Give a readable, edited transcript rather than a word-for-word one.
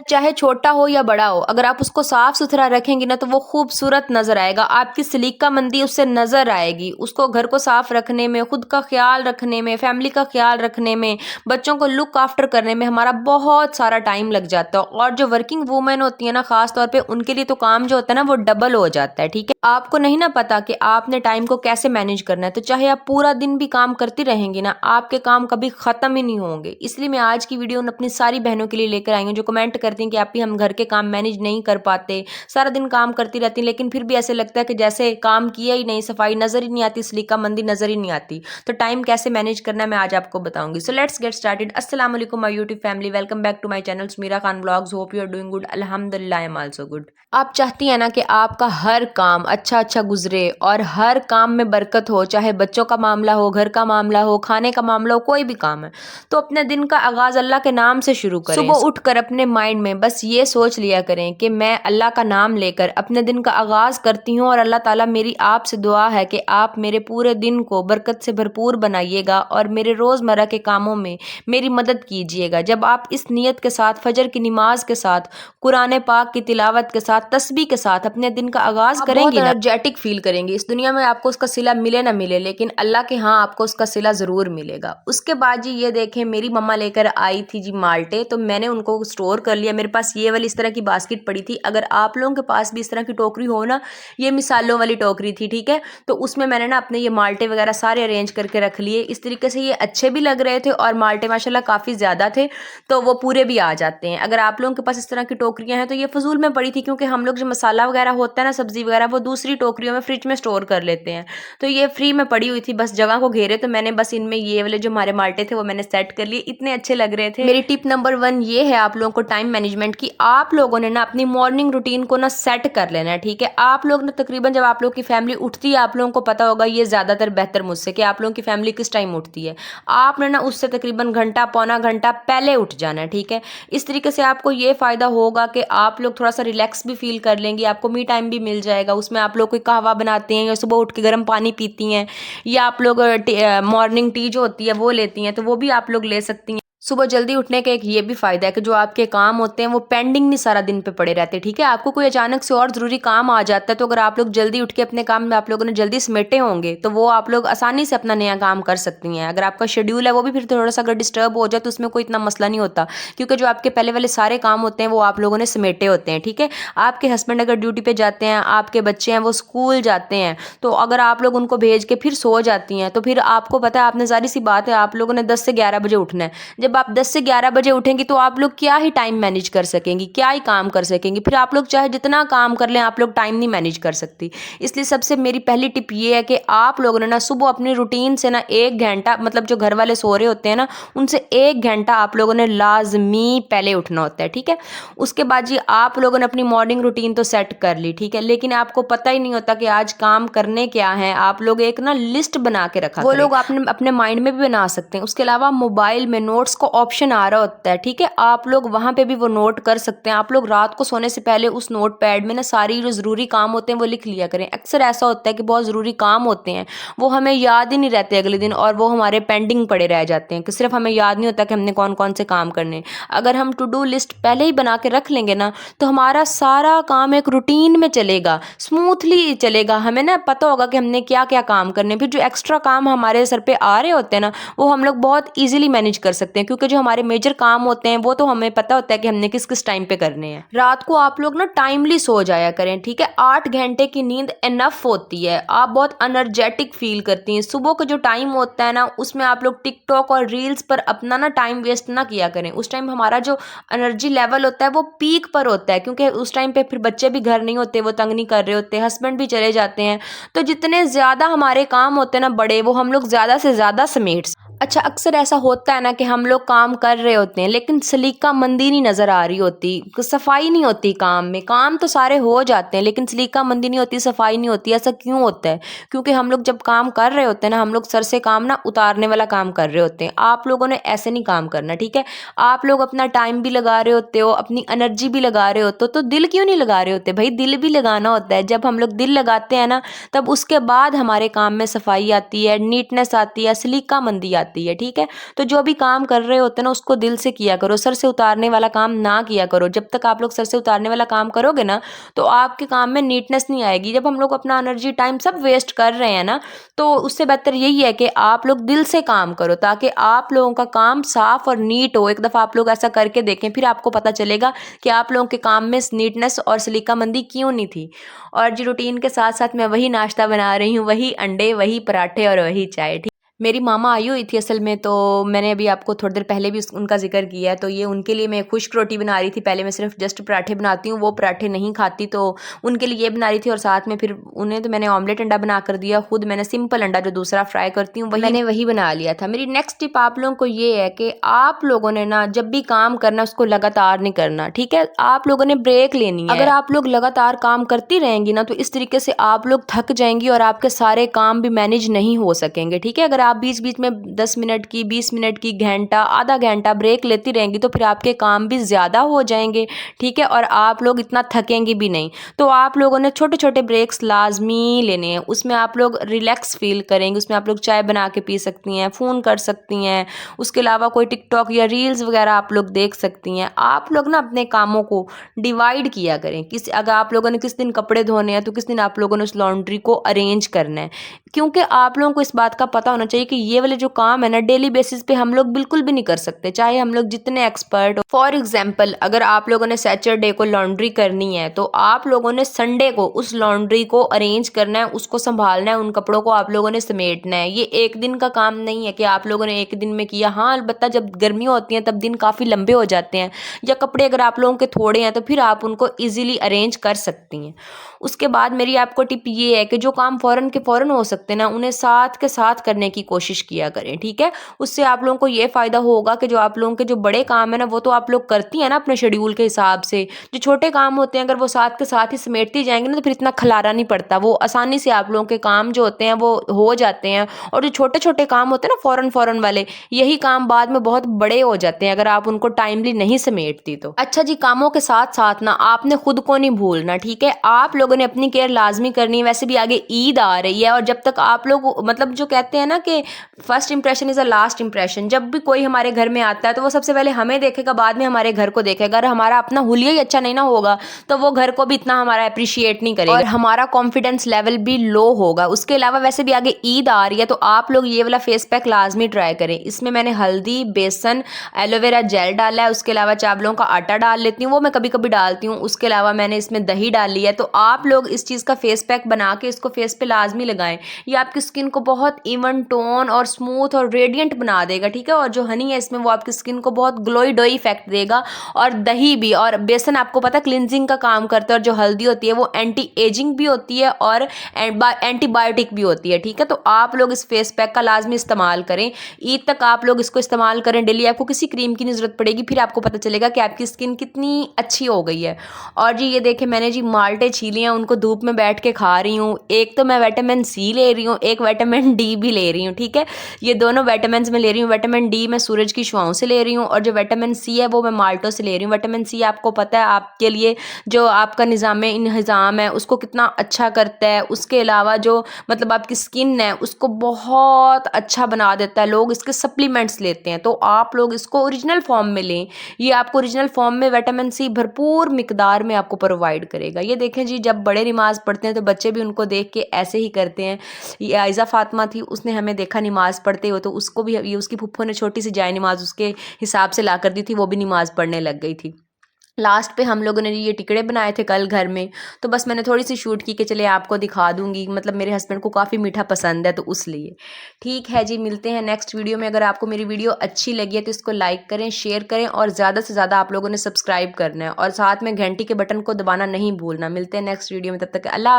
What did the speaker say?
चाहे छोटा हो या बड़ा हो, अगर आप उसको साफ सुथरा रखेंगी ना तो वो खूबसूरत नजर आएगा। आपकी सलीका मंदी उससे नजर आएगी। उसको घर को साफ रखने में, खुद का ख्याल रखने में, फैमिली का ख्याल रखने में, बच्चों को लुक आफ्टर करने में हमारा बहुत सारा टाइम लग जाता है। और जो वर्किंग वूमेन होती है ना, खास तौर पे उनके लिए तो काम जो होता है ना वो डबल हो जाता है। ठीक है, आपको नहीं ना पता कि आपने टाइम को कैसे मैनेज करना है, तो चाहे आप पूरा दिन भी काम करती रहेंगी ना, आपके काम कभी खत्म ही नहीं होंगे। इसलिए मैं आज की वीडियो अपनी सारी बहनों के लिए लेकर आई हूँ जो कमेंट करती हैं कि आप ही हम घर के काम मैनेज नहीं कर पाते, सारा दिन काम करती रहती लेकिन फिर भी ऐसे लगता है कि जैसे काम किया ही नहीं, सफाई नजर ही नहीं आती, सलीका मंदी नजर ही नहीं आती। तो टाइम कैसे मैनेज करना है मैं आज आपको बताऊंगी। So let's get started. अस्सलाम वालेकुम my YouTube family, welcome back to my channel Sumira Khan vlogs. Hope you are doing good. अल्हम्दुलिल्लाह आई एम आल्सो गुड। आप चाहती हैं ना कि आपका हर काम अच्छा अच्छा गुजरे और हर काम में बरकत हो, चाहे बच्चों का मामला हो, घर का मामला हो, खाने का मामला हो, कोई भी काम है, तो अपने दिन का आगाज अल्लाह के नाम से शुरू करें। सुबह उठकर अपने माइंड में बस ये सोच लिया करें कि मैं अल्लाह का नाम लेकर अपने दिन का आगाज करती हूँ और अल्लाह ताला मेरी आपसे दुआ है कि आप मेरे पूरे दिन को बरकत से भरपूर बनाइएगा और मेरे रोजमर्रा के कामों में मेरी मदद कीजिएगा। जब आप इस नियत के साथ, फजर की नमाज के साथ, कुरान पाक की तिलावत के साथ, तस्बीह के साथ अपने दिन का आगाज करेंगी ना, एनर्जेटिक फील करेंगी। इस दुनिया में आपको उसका सिला मिले ना मिले, लेकिन अल्लाह के यहाँ आपको उसका सिला जरूर मिलेगा। उसके बाद जी ये देखें, मेरी मम्मा लेकर आई थी जी माल्टे, तो मैंने उनको स्टोर कर लिया। मेरे पास ये वाली इस तरह की बास्केट पड़ी थी। अगर आप लोगों के पास भी इस तरह की टोकरी हो ना, ये मिसालों वाली टोकरी थी, ठीक है, तो उसमें मैंने ना अपने ये माल्टे वगैरह सारे अरेंज करके रख लिए। इस तरीके से ये अच्छे भी लग रहे थे और माल्टे माशाल्लाह काफ़ी ज़्यादा थे, तो वो पूरे भी आ जाते हैं। अगर आप लोगों के पास इस तरह की टोकरियां हैं तो ये फजूल में पड़ी थी, क्योंकि हम लोग जो मसाला वगैरह होता है ना, सब्जी वगैरह, वो दूसरी टोकरियों में फ्रिज में स्टोर कर लेते हैं। तो ये फ्री में पड़ी हुई थी, बस जगह को घेरे, तो मैंने बस इनमें ये वाले जो हमारे माल्टे थे वो मैंने सेट कर लिए। इतने अच्छे लग रहे थे। मेरी टिप नंबर 1 ये है आप लोगों को टाइम मैनेजमेंट की। आप लोगों ने ना अपनी मॉर्निंग रूटीन को ना सेट कर लेना है। ठीक है, आप लोग ना तकरीबन जब आप लोग की फैमिली उठती है, आप लोगों को पता होगा ये ज्यादातर बेहतर मुझसे कि आप लोगों की फैमिली किस टाइम उठती है। आपने ना उससे तकरीबन घंटा पौना घंटा पहले उठ जाना है। ठीक है, इस तरीके से आपको ये फायदा होगा कि आप लोग थोड़ा सा रिलैक्स भी फील कर लेंगे, आपको मी टाइम भी मिल जाएगा। उसमें आप लोग कोई कहवा बनाते हैं या सुबह उठ के गर्म पानी पीती हैं, या आप लोग मॉर्निंग टी जो होती है वो लेती हैं, तो वो भी आप लोग ले सकती हैं। सुबह जल्दी उठने का एक ये भी फायदा है कि जो आपके काम होते हैं वो पेंडिंग नहीं सारा दिन पे पड़े रहते। ठीक है, आपको कोई अचानक से और ज़रूरी काम आ जाता है, तो अगर आप लोग जल्दी उठ के अपने काम में आप लोगों ने जल्दी समेटे होंगे तो वो आप लोग आसानी से अपना नया काम कर सकती हैं। अगर आपका शेड्यूल है वो भी फिर थोड़ा सा अगर डिस्टर्ब हो जाए तो उसमें कोई इतना मसला नहीं होता, क्योंकि जो आपके पहले वाले सारे काम होते हैं वो आप लोगों ने समेटे होते हैं। ठीक है, आपके हस्बैंड अगर ड्यूटी पे जाते हैं, आपके बच्चे हैं वो स्कूल जाते हैं, तो अगर आप लोग उनको भेज के फिर सो जाती हैं, तो फिर आपको पता है, आपने जारी सी बात है, आप लोगों ने 10 से 11 बजे उठना है। जब आप 10 से 11 बजे उठेंगी तो आप लोग क्या ही टाइम मैनेज कर सकेंगी, क्या ही काम कर सकेंगी। फिर आप लोग चाहे जितना काम कर लें, आप लोग टाइम नहीं मैनेज कर सकती। इसलिए सबसे मेरी पहली टिप ये है कि आप लोगों ने ना सुबह अपनी रूटीन से ना 1 घंटा, मतलब जो घर वाले सो रहे होते हैं ना उनसे 1 घंटा आप लोगों ने लाजमी पहले उठना होता है। ठीक है, उसके बाद जी आप लोगों ने अपनी मॉर्निंग रूटीन तो सेट कर ली, ठीक है, लेकिन आपको पता ही नहीं होता कि आज काम करने क्या है। आप लोग एक ना लिस्ट बना के रखा, वो लोग आपने अपने माइंड में भी बना सकते हैं। उसके अलावा मोबाइल में नोट्स का ऑप्शन आ रहा होता है। ठीक है, आप लोग वहां पे भी वो नोट कर सकते हैं। आप लोग रात को सोने से पहले उस नोट पैड में ना सारी जो जरूरी काम होते हैं वो लिख लिया करें। अक्सर ऐसा होता है कि बहुत जरूरी काम होते हैं वो हमें याद ही नहीं रहते अगले दिन, और वो हमारे पेंडिंग पड़े रह जाते हैं कि सिर्फ हमें याद नहीं होता कि हमने कौन कौन से काम करने। अगर हम टू डू लिस्ट पहले ही बना के रख लेंगे ना तो हमारा सारा काम एक रूटीन में चलेगा, स्मूथली चलेगा। हमें ना पता होगा कि हमने क्या क्या काम करने। फिर जो एक्स्ट्रा काम हमारे सर पे आ रहे होते हैं ना वो हम लोग बहुत ईजिली मैनेज कर सकते हैं, क्योंकि जो हमारे मेजर काम होते हैं वो तो हमें पता होता है कि हमने किस किस टाइम पे करने हैं। रात को आप लोग ना टाइमली सो जाया करें। ठीक है, 8 घंटे की नींद इनफ होती है। आप बहुत एनर्जेटिक फील करती हैं। सुबह का जो टाइम होता है ना उसमें आप लोग टिकटॉक और रील्स पर अपना ना टाइम वेस्ट ना किया करें। उस टाइम हमारा जो एनर्जी लेवल होता है वो पीक पर होता है, क्योंकि उस टाइम पे फिर बच्चे भी घर नहीं होते, वो तंग नहीं कर रहे होते, हस्बैंड भी चले जाते हैं, तो जितने ज्यादा हमारे काम होते हैं ना बड़े, वो हम लोग ज्यादा से ज्यादा समेट। अच्छा, अक्सर ऐसा होता है ना कि हम लोग काम कर रहे होते हैं लेकिन सलीका मंदी नहीं नज़र आ रही होती, सफाई नहीं होती काम में। काम तो सारे हो जाते हैं लेकिन सलीका मंदी नहीं होती, सफाई नहीं होती। ऐसा क्यों होता है? क्योंकि हम लोग जब काम कर रहे होते हैं ना, हम लोग सर से काम ना उतारने वाला काम कर रहे होते हैं। आप लोगों ने ऐसे नहीं काम करना। ठीक है, आप लोग अपना टाइम भी लगा रहे होते हो, अपनी एनर्जी भी लगा रहे होते हो, तो दिल क्यों नहीं लगा रहे होते? भाई दिल भी लगाना होता है। जब हम लोग दिल लगाते हैं ना तब उसके बाद हमारे काम में सफाई आती है, नीटनेस आती है, सलीका मंदी आती है। आती है, ठीक है। तो जो भी काम कर रहे होते हैं ना उसको दिल से किया करो, सर से उतारने वाला काम ना किया करो। जब तक आप लोग सर से उतारने वाला काम करोगे ना तो आपके काम में नीटनेस नहीं आएगी। जब हम लोग अपना एनर्जी टाइम सब वेस्ट कर रहे हैं ना तो उससे बेहतर यही है कि आप लोग दिल से काम करो ताकि आप लोगों का काम साफ और नीट हो। एक दफ़ा आप लोग ऐसा करके देखें, फिर आपको पता चलेगा कि आप लोगों के काम में नीटनेस और सलीकामंदी क्यों नहीं थी। और जी रूटीन के साथ साथ मैं वही नाश्ता बना रही हूँ, वही अंडे, वही पराठे और वही चाय। ठीक, मेरी मामा आई हुई थी असल में, तो मैंने अभी आपको थोड़ी देर पहले भी उनका जिक्र किया है। तो ये उनके लिए मैं खुश्क रोटी बना रही थी। पहले मैं सिर्फ जस्ट पराठे बनाती हूँ, वो पराठे नहीं खाती तो उनके लिए ये बना रही थी, और साथ में फिर उन्हें तो मैंने ऑमलेट अंडा बना कर दिया। खुद मैंने सिंपल अंडा जो दूसरा फ्राई करती हूँ वही बना लिया था। मेरी नेक्स्ट टिप आप लोगों को ये है कि आप लोगों ने ना जब भी काम करना उसको लगातार नहीं करना, ठीक है। आप लोगों ने ब्रेक लेनी है। अगर आप लोग लगातार काम करती रहेंगी ना तो इस तरीके से आप लोग थक जाएंगी और आपके सारे काम भी मैनेज नहीं हो सकेंगे, ठीक है। अगर आप बीच बीच में 10 मिनट की, 20 मिनट की, घंटा, आधा घंटा ब्रेक लेती रहेंगी तो फिर आपके काम भी ज़्यादा हो जाएंगे, ठीक है, और आप लोग इतना थकेंगे भी नहीं। तो आप लोगों ने छोटे छोटे ब्रेक्स लाजमी लेने हैं। उसमें आप लोग रिलैक्स फील करेंगे, उसमें आप लोग चाय बना के पी सकती हैं, फ़ोन कर सकती हैं, उसके अलावा कोई टिकटॉक या रील्स वगैरह आप लोग देख सकती हैं। आप लोग ना अपने कामों को डिवाइड किया करें। अगर आप लोगों ने किस दिन कपड़े धोने हैं तो किस दिन आप लोगों ने उस लॉन्ड्री को अरेंज करना है, क्योंकि आप लोगों को इस बात का पता होना चाहिए कि ये वाले जो काम है ना डेली बेसिस पे हम लोग बिल्कुल भी नहीं कर सकते, चाहे हम लोग जितने एक्सपर्ट हो। फॉर एग्जाम्पल, अगर आप लोगों ने सैटरडे को लॉन्ड्री करनी है तो आप लोगों ने संडे को उस लॉन्ड्री को अरेंज करना है, उसको संभालना है, उन कपड़ों को आप लोगों ने समेटना है। ये एक दिन का काम नहीं है कि आप लोगों ने एक दिन में किया। हाँ, अलबत्ता जब गर्मियाँ होती हैं तब दिन काफ़ी लंबे हो जाते हैं, या कपड़े अगर आप लोगों के थोड़े हैं तो फिर आप उनको ईजिली अरेंज कर सकती हैं। उसके बाद मेरी आपको टिप ये है कि जो काम फ़ौरन के फ़ौरन हो सकते हैं ना उन्हें साथ के साथ करने की कोशिश किया करें, ठीक है। उससे आप लोगों को ये फ़ायदा होगा कि जो आप लोगों के जो बड़े काम है ना वो तो आप लोग करती हैं ना अपने शेड्यूल के हिसाब से। जो छोटे काम होते हैं अगर वो साथ के साथ ही समेटती जाएंगे ना तो फिर इतना खलारा नहीं पड़ता, वो आसानी से आप लोगों के काम जो होते हैं वो हो जाते हैं। और जो छोटे छोटे काम होते हैं ना फ़ौरन फ़ौरन वाले, यही काम बाद में बहुत बड़े हो जाते हैं अगर आप उनको टाइमली नहीं समेटती तो। अच्छा जी, कामों के साथ साथ ना आपने खुद को नहीं भूलना, ठीक है। आप लोगों ने अपनी केयर लाजमी करनी है। वैसे भी आगे ईद आ रही है और जब तक आप लोग मतलब जो कहते हैं ना कि first impression is a last impression, जब भी कोई हमारे घर में आता है तो वो सबसे पहले हमें देखेगा, बाद में हमारे घर को देखेगा। अगर हमारा अपना हुलिया ही अच्छा नहीं ना होगा तो वो घर को भी इतना हमारा अप्रिशिएट नहीं करेगा और हमारा कॉन्फिडेंस लेवल भी लो होगा। उसके अलावा वैसे भी आगे ईद आ रही है तो आप लोग ये वाला फेस पैक लाजमी ट्राई करें। इसमें मैंने हल्दी, बेसन, एलोवेरा जेल डाला है। उसके अलावा चावलों का आटा डाल लेती हूँ, वो मैं कभी कभी डालती हूँ। उसके अलावा मैंने इसमें दही डाली है। तो आप लोग इस चीज़ का फेस पैक बना के इसको फेस पे लाजमी लगाएं। ये आपकी स्किन को बहुत इवन टोन और स्मूथ और रेडिएंट बना देगा, ठीक है। और जो हनी है इसमें वो आपकी स्किन को बहुत ग्लोई डोई इफेक्ट देगा। और दही भी और बेसन आपको पता है क्लिनजिंग का काम करता है, और जो हल्दी होती है वो एंटी एजिंग भी होती है और एंटीबायोटिक भी होती है, ठीक है। तो आप लोग इस फेस पैक का लाजमी इस्तेमाल करें। ईद तक आप लोग इसको इस्तेमाल करें डेली, आपको किसी क्रीम की नहीं ज़रूरत पड़ेगी। फिर आपको पता चलेगा कि आपकी स्किन कितनी अच्छी हो गई है। और जी ये देखें मैंने जी माल्टे छीले हैं, उनको धूप में बैठ के खा रही हूँ। एक तो मैं विटामिन सी ले रही हूँ, एक विटामिन डी भी ले रही हूँ, ठीक है। ये दोनों विटामिन मैं ले रही हूँ। विटामिन डी मैं सूरज की शुआओं से ले रही हूँ और जो विटामिन सी है वो मैं माल्टों से ले रही हूँ। विटामिन सी आपको पता है आपके लिए जो आपका निज़ाम है उसको कितना अच्छा करता है। उसके अलावा जो मतलब आपकी स्किन है उसको बहुत अच्छा बना देता है। लोग इसके सप्लीमेंट्स लेते हैं, तो आप लोग इसको ओरिजिनल फॉर्म में लें। ये आपको ओरिजिनल फॉर्म में विटामिन सी भरपूर मिकदार में आपको प्रोवाइड करेगा। ये देखें जी, जब बड़े नमाज़ पढ़ते हैं तो बच्चे भी उनको देख के ऐसे ही करते हैं। ये आयज़ा फातिमा थी, उसने हमें देखा नमाज़ पढ़ते हो तो उसको भी ये उसकी फुफ्फो ने छोटी सी जाए नमाज उसके हिसाब से ला कर दी थी, वो भी नमाज़ पढ़ने लग गई थी। लास्ट पे हम लोगों ने ये टिकड़े बनाए थे कल घर में, तो बस मैंने थोड़ी सी शूट की कि चले आपको दिखा दूंगी। मतलब मेरे हस्बैंड को काफ़ी मीठा पसंद है तो उसलिए ठीक है जी। मिलते हैं नेक्स्ट वीडियो में। अगर आपको मेरी वीडियो अच्छी लगी है तो इसको लाइक करें, शेयर करें और ज़्यादा से ज़्यादा आप लोगों ने सब्सक्राइब करना है और साथ में घंटी के बटन को दबाना नहीं भूलना। मिलते हैं नेक्स्ट वीडियो में, तब तक अल्लाह।